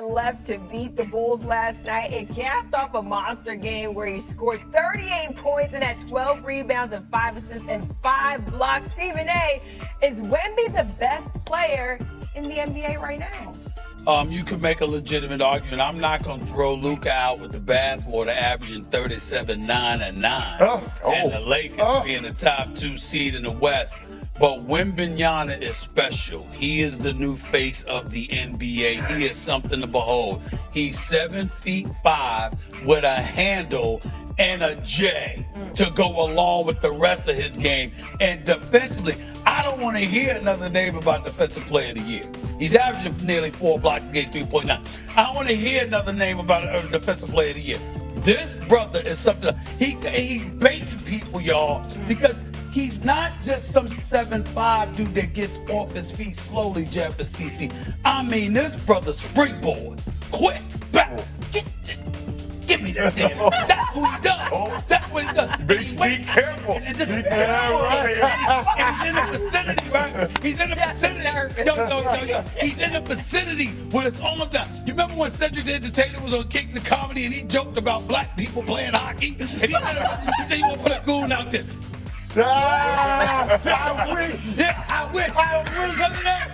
left to beat the Bulls last night. It capped off a monster game where he scored 38 points and had 12 rebounds and 5 assists and 5 blocks. Stephen A., is Wemby the best player in the NBA right now? You can make a legitimate argument. I'm not going to throw Luka out with the bathwater, averaging 37, 9, and 9. And the Lakers being the top 2 seed in the West. But Wembanyama is special. He is the new face of the NBA. He is something to behold. He's 7'5" with a handle and a J to go along with the rest of his game. And defensively, I don't want to hear another name about Defensive Player of the Year. He's averaging nearly 4 blocks a game, 3.9. I don't want to hear another name about a Defensive Player of the Year. This brother is something. He's baiting people, y'all, because he's not just some 7'5" dude that gets off his feet slowly, Jeff and CC. I mean, this brother springboard. Quick, back, give me that damn. That's what he does. That's what he does. Be careful. And he's in the vicinity, right? He's in the vicinity. Yo. He's in the vicinity with his arm down. You remember when Cedric the Entertainer was on Kings of Comedy and he joked about black people playing hockey? And he said he want to put a goon out there. I wish. Remember that?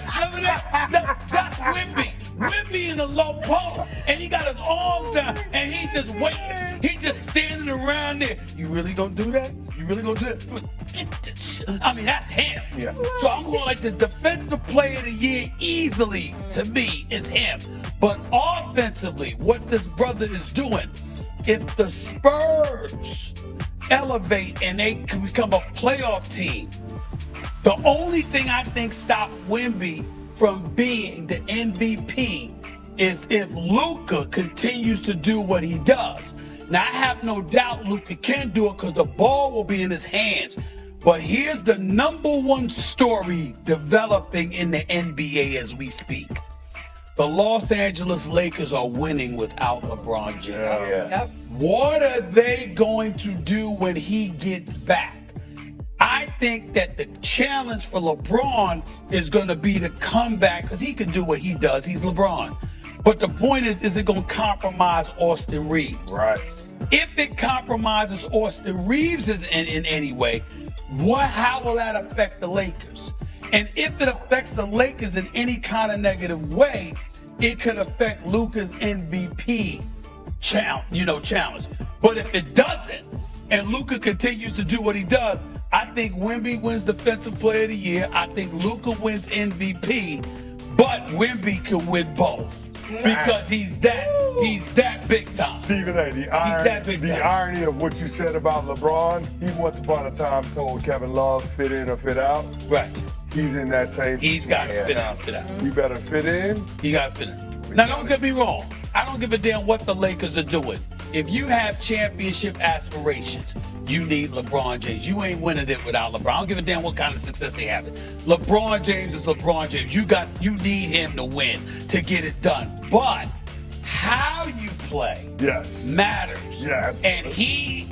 That's Wemby. Wemby in the low post, and he got his arms down, and he just waiting. He just standing around there. You really gonna do that? You really gonna do that? I mean, that's him. Yeah. So I'm going like the Defensive Player of the Year easily, to me, is him. But offensively, what this brother is doing, if the Spurs elevate and they can become a playoff team, the only thing I think stopped Wemby from being the MVP is if Luka continues to do what he does. Now, I have no doubt Luka can do it because the ball will be in his hands. But here's the #1 story developing in the NBA as we speak. The Los Angeles Lakers are winning without LeBron James. Yep. What are they going to do when he gets back? I think that the challenge for LeBron is going to be to come back because he can do what he does. He's LeBron. But the point is it going to compromise Austin Reeves? Right. If it compromises Austin Reeves in any way, how will that affect the Lakers? And if it affects the Lakers in any kind of negative way, it could affect Luka's MVP challenge. But if it doesn't, and Luka continues to do what he does, I think Wemby wins Defensive Player of the Year. I think Luka wins MVP, but Wemby can win both because he's that big time. Stephen A., the irony of what you said about LeBron, he once upon a time told Kevin Love, fit in or fit out. Right. He's in that same He's got to fit out. You better fit in. He got to fit in. Now, don't get me wrong. I don't give a damn what the Lakers are doing. If you have championship aspirations, you need LeBron James. You ain't winning it without LeBron. I don't give a damn what kind of success they have. LeBron James is LeBron James. You need him to win to get it done. But how you play matters. Yes. And he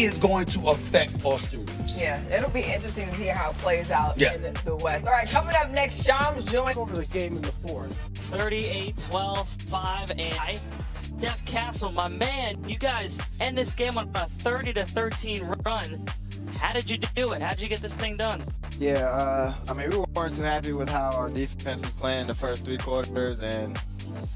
is going to affect Austin Reeves. Yeah, it'll be interesting to hear how it plays out in the West. All right, coming up next, Shams joined over the game in the fourth. 38, 12, 5, and Steph Castle, my man, you guys end this game on a 30-13 run. How did you do it? How did you get this thing done? Yeah, I mean, we weren't too happy with how our defense was playing the first 3 quarters, and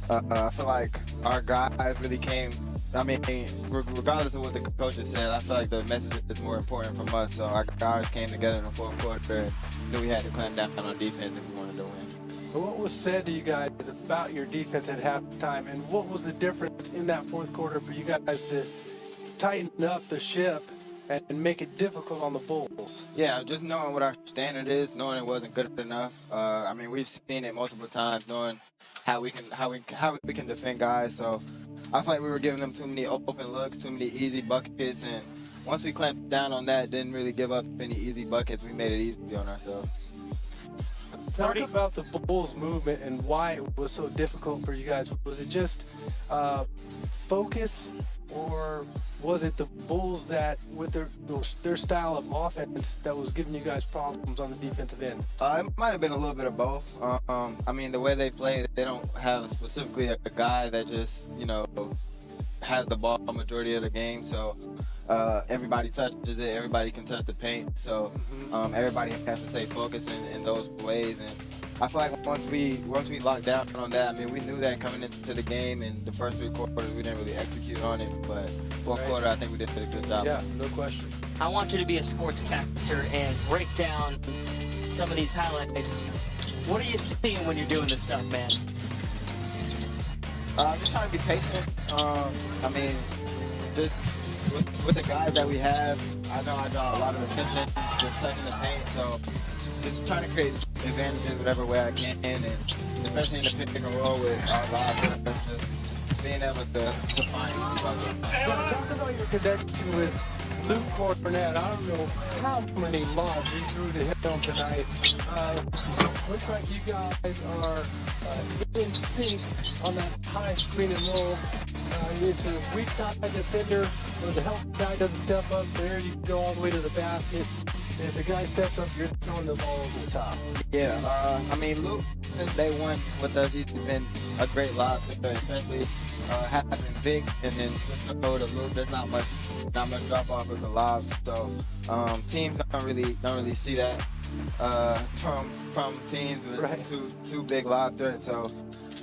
I feel like our guys really came. I mean, regardless of what the coaches said, I feel like the message is more important from us. So our guys came together in the fourth quarter and knew we had to clamp down on defense if we wanted to win. What was said to you guys about your defense at halftime, and what was the difference in that fourth quarter for you guys to tighten up the ship and make it difficult on the Bulls? Yeah, just knowing what our standard is, knowing it wasn't good enough. I mean, we've seen it multiple times, knowing how we can defend guys. So I feel like we were giving them too many open looks, too many easy buckets, and once we clamped down on that, didn't really give up any easy buckets. We made it easy on ourselves. Talk about the Bulls movement and why it was so difficult for you guys. Was it just focus, or was it the Bulls that, with their style of offense, that was giving you guys problems on the defensive end? It might have been a little bit of both. I mean, the way they play, they don't have specifically a guy that just, has the ball majority of the game. So everybody touches it, everybody can touch the paint. So everybody has to stay focused in those ways. And I feel like once we locked down on that, I mean, we knew that coming into the game, and the first 3 quarters we didn't really execute on it, but fourth quarter I think we did a good job. Yeah, no question. I want you to be a sportscaster and break down some of these highlights. What are you seeing when you're doing this stuff, man? Just trying to be patient. I mean, just with the guys that we have, I know I draw a lot of attention just touching the paint, so just trying to create advantages whatever way I can, and especially in the pick and roll with our guys, just being able to find Well, talk about your connection with Luke Cornett. I don't know how many lobs he threw to him tonight. Looks like you guys are in sync on that high screen and roll. It's a weak side defender, where the help guy doesn't step up. There you go all the way to the basket. If the guy steps up, you're throwing the ball over the top. Yeah, I mean, Luke, since day one with us, he's been a great lob, especially having Vic and then switching over to Luke. There's not much drop off with the lobs, so teams don't really see that from teams with two big lob threats. So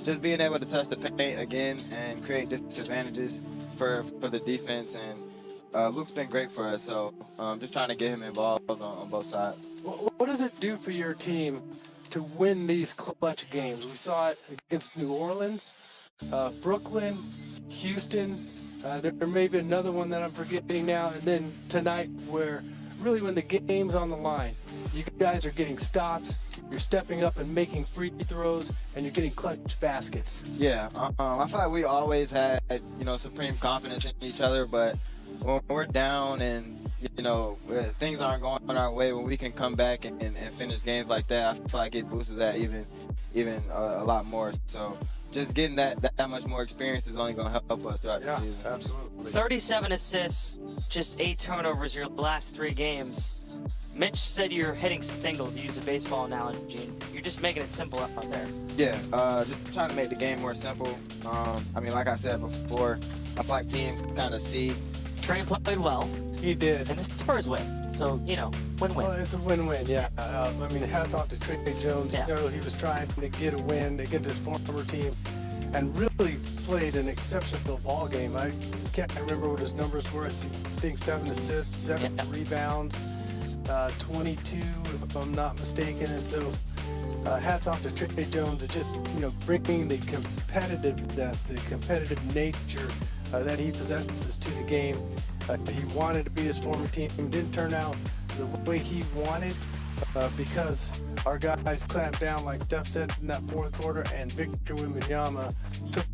just being able to touch the paint again and create disadvantages for the defense, and Luke's been great for us, so just trying to get him involved on both sides. What does it do for your team to win these clutch games? We saw it against New Orleans, Brooklyn, Houston. There may be another one that I'm forgetting now, and then tonight, where really when the game's on the line, you guys are getting stops, you're stepping up and making free throws, and you're getting clutch baskets. Yeah, I feel like we always had supreme confidence in each other, but when we're down and things aren't going our way, when we can come back and finish games like that, I feel like it boosts that even a lot more. So just getting that much more experience is only going to help us throughout the season. Absolutely. 37 assists, just 8 turnovers your last 3 games. Mitch said you're hitting singles. He used a baseball analogy. You're just making it simple out there. Yeah, just trying to make the game more simple. I mean, like I said before, I feel like teams kind of see. Trey played well. He did. And the Spurs win. So, win-win. Well, it's a win-win, yeah. I mean, hats off to Trey Jones. Yeah. He was trying to get a win against his former team and really played an exceptional ball game. I can't remember what his numbers were. I think 7 assists, 7 rebounds, 22, if I'm not mistaken. And so hats off to Trey Jones and just, bringing the competitiveness, the competitive nature that he possesses to the game. He wanted to beat his former team. It didn't turn out the way he wanted because our guys clamped down, like Steph said, in that fourth quarter, and Victor Wembanyama took